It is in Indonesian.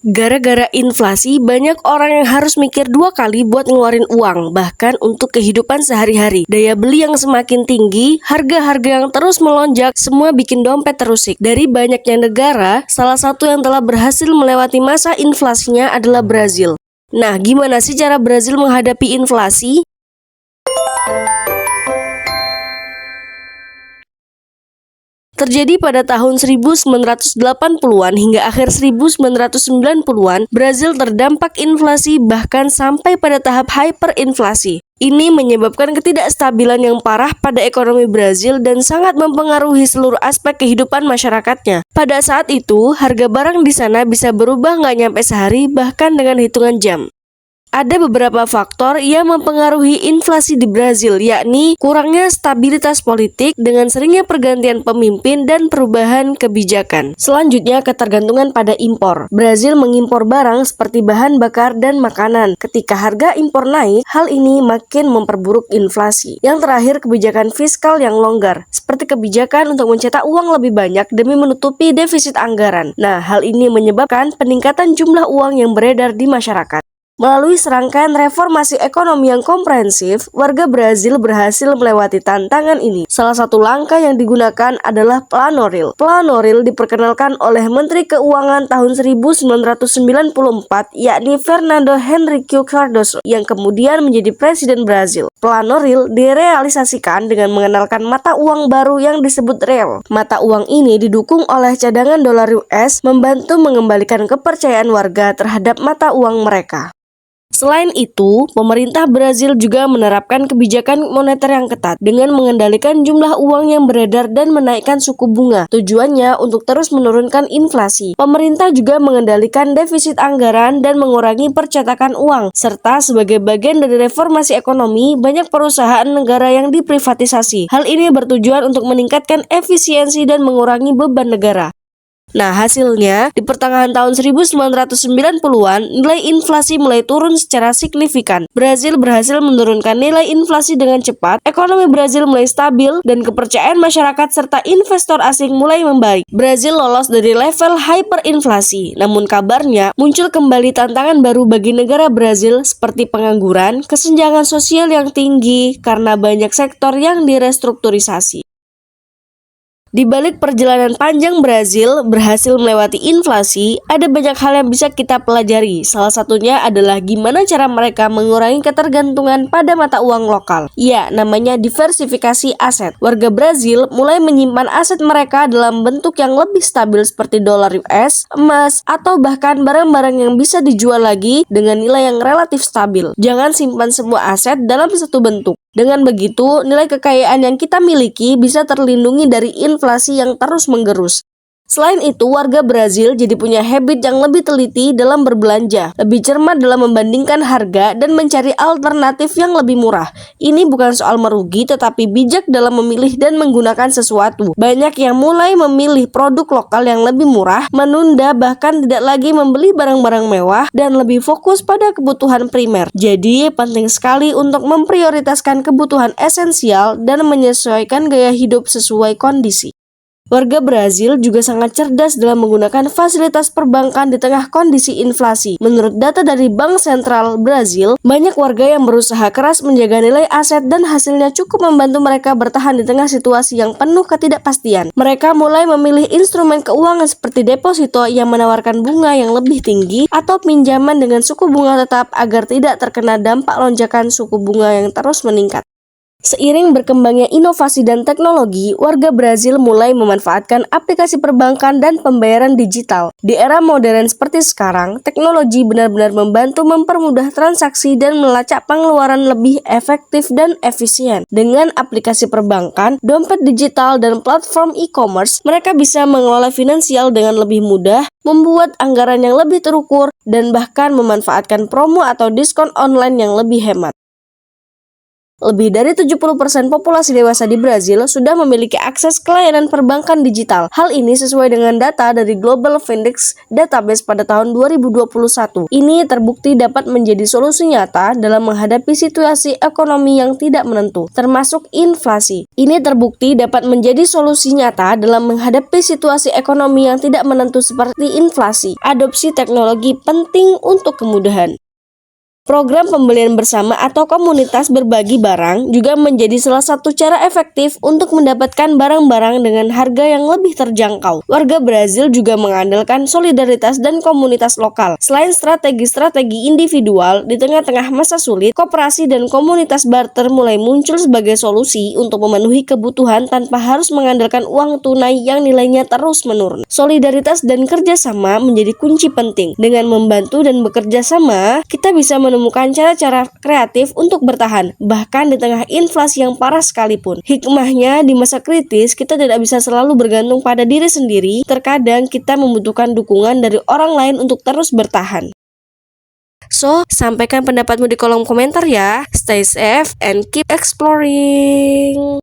Gara-gara inflasi, banyak orang yang harus mikir dua kali buat ngeluarin uang, bahkan untuk kehidupan sehari-hari. Daya beli yang semakin tinggi, harga-harga yang terus melonjak, semua bikin dompet terusik. Dari banyaknya negara, salah satu yang telah berhasil melewati masa inflasinya adalah Brazil. Nah, gimana sih cara Brazil menghadapi inflasi? Terjadi pada tahun 1980-an hingga akhir 1990-an, Brazil terdampak inflasi bahkan sampai pada tahap hyperinflasi. Ini menyebabkan ketidakstabilan yang parah pada ekonomi Brazil dan sangat mempengaruhi seluruh aspek kehidupan masyarakatnya. Pada saat itu, harga barang di sana bisa berubah nggak nyampe sehari, bahkan dengan hitungan jam. Ada beberapa faktor yang mempengaruhi inflasi di Brazil, yakni kurangnya stabilitas politik dengan seringnya pergantian pemimpin dan perubahan kebijakan. Selanjutnya, ketergantungan pada impor. Brazil mengimpor barang seperti bahan bakar dan makanan. Ketika harga impor naik, hal ini makin memperburuk inflasi. Yang terakhir, kebijakan fiskal yang longgar, seperti kebijakan untuk mencetak uang lebih banyak demi menutupi defisit anggaran. Nah, hal ini menyebabkan peningkatan jumlah uang yang beredar di masyarakat. Melalui serangkaian reformasi ekonomi yang komprehensif, warga Brazil berhasil melewati tantangan ini. Salah satu langkah yang digunakan adalah Plano Real. Plano Real diperkenalkan oleh Menteri Keuangan tahun 1994, yakni Fernando Henrique Cardoso, yang kemudian menjadi Presiden Brazil. Plano Real direalisasikan dengan mengenalkan mata uang baru yang disebut real. Mata uang ini didukung oleh cadangan dolar US, membantu mengembalikan kepercayaan warga terhadap mata uang mereka. Selain itu, pemerintah Brazil juga menerapkan kebijakan moneter yang ketat dengan mengendalikan jumlah uang yang beredar dan menaikkan suku bunga. Tujuannya untuk terus menurunkan inflasi. Pemerintah juga mengendalikan defisit anggaran dan mengurangi percetakan uang. Serta sebagai bagian dari reformasi ekonomi, banyak perusahaan negara yang diprivatisasi. Hal ini bertujuan untuk meningkatkan efisiensi dan mengurangi beban negara. Nah, hasilnya, di pertengahan tahun 1990-an, nilai inflasi mulai turun secara signifikan. Brazil berhasil menurunkan nilai inflasi dengan cepat, ekonomi Brazil mulai stabil, dan kepercayaan masyarakat serta investor asing mulai membaik. Brazil lolos dari level hyperinflasi, namun kabarnya muncul kembali tantangan baru bagi negara Brazil seperti pengangguran, kesenjangan sosial yang tinggi karena banyak sektor yang direstrukturisasi. Di balik perjalanan panjang Brazil berhasil melewati inflasi, ada banyak hal yang bisa kita pelajari. Salah satunya adalah gimana cara mereka mengurangi ketergantungan pada mata uang lokal. Ya, namanya diversifikasi aset. Warga Brazil mulai menyimpan aset mereka dalam bentuk yang lebih stabil seperti dolar US, emas, atau bahkan barang-barang yang bisa dijual lagi dengan nilai yang relatif stabil. Jangan simpan semua aset dalam satu bentuk. Dengan begitu, nilai kekayaan yang kita miliki bisa terlindungi dari inflasi yang terus menggerus. Selain itu, warga Brazil jadi punya habit yang lebih teliti dalam berbelanja, lebih cermat dalam membandingkan harga dan mencari alternatif yang lebih murah. Ini bukan soal merugi, tetapi bijak dalam memilih dan menggunakan sesuatu. Banyak yang mulai memilih produk lokal yang lebih murah, menunda bahkan tidak lagi membeli barang-barang mewah, dan lebih fokus pada kebutuhan primer. Jadi, penting sekali untuk memprioritaskan kebutuhan esensial dan menyesuaikan gaya hidup sesuai kondisi. Warga Brazil juga sangat cerdas dalam menggunakan fasilitas perbankan di tengah kondisi inflasi. Menurut data dari Bank Sentral Brazil, banyak warga yang berusaha keras menjaga nilai aset dan hasilnya cukup membantu mereka bertahan di tengah situasi yang penuh ketidakpastian. Mereka mulai memilih instrumen keuangan seperti deposito yang menawarkan bunga yang lebih tinggi atau pinjaman dengan suku bunga tetap agar tidak terkena dampak lonjakan suku bunga yang terus meningkat. Seiring berkembangnya inovasi dan teknologi, warga Brazil mulai memanfaatkan aplikasi perbankan dan pembayaran digital. Di era modern seperti sekarang, teknologi benar-benar membantu mempermudah transaksi dan melacak pengeluaran lebih efektif dan efisien. Dengan aplikasi perbankan, dompet digital, dan platform e-commerce, mereka bisa mengelola finansial dengan lebih mudah, membuat anggaran yang lebih terukur, dan bahkan memanfaatkan promo atau diskon online yang lebih hemat. Lebih dari 70% populasi dewasa di Brazil sudah memiliki akses ke layanan perbankan digital. Hal ini sesuai dengan data dari Global Findex Database pada tahun 2021. Ini terbukti dapat menjadi solusi nyata dalam menghadapi situasi ekonomi yang tidak menentu, termasuk inflasi. Ini terbukti dapat menjadi solusi nyata dalam menghadapi situasi ekonomi yang tidak menentu seperti inflasi. Adopsi teknologi penting untuk kemudahan. Program pembelian bersama atau komunitas berbagi barang juga menjadi salah satu cara efektif untuk mendapatkan barang-barang dengan harga yang lebih terjangkau. Warga Brazil juga mengandalkan solidaritas dan komunitas lokal. Selain strategi-strategi individual, di tengah-tengah masa sulit, koperasi dan komunitas barter mulai muncul sebagai solusi untuk memenuhi kebutuhan tanpa harus mengandalkan uang tunai yang nilainya terus menurun. Solidaritas dan kerjasama menjadi kunci penting. Dengan membantu dan bekerja sama, kita bisa menemukan cara-cara kreatif untuk bertahan, bahkan di tengah inflasi yang parah sekalipun. Hikmahnya, di masa kritis, kita tidak bisa selalu bergantung pada diri sendiri. Terkadang kita membutuhkan dukungan dari orang lain untuk terus bertahan. So, sampaikan pendapatmu di kolom komentar ya. Stay safe and keep exploring.